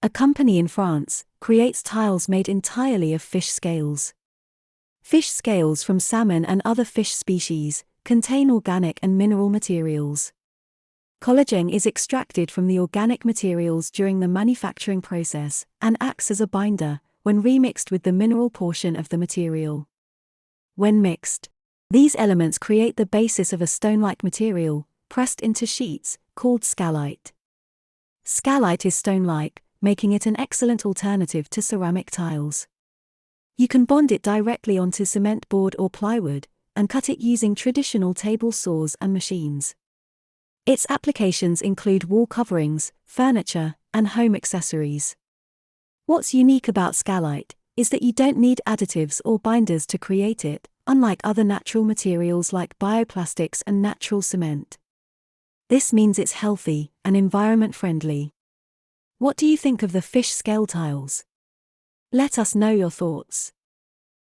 a company in France, creates tiles made entirely of fish scales. Fish scales from salmon and other fish species contain organic and mineral materials. Collagen is extracted from the organic materials during the manufacturing process and acts as a binder when remixed with the mineral portion of the material. When mixed, these elements create the basis of a stone-like material, pressed into sheets, called scalite. Scalite is stone-like, making it an excellent alternative to ceramic tiles. You can bond it directly onto cement board or plywood, and cut it using traditional table saws and machines. Its applications include wall coverings, furniture, and home accessories. What's unique about Scalite is that you don't need additives or binders to create it, unlike other natural materials like bioplastics and natural cement. This means it's healthy and environment-friendly. What do you think of the fish scale tiles? Let us know your thoughts.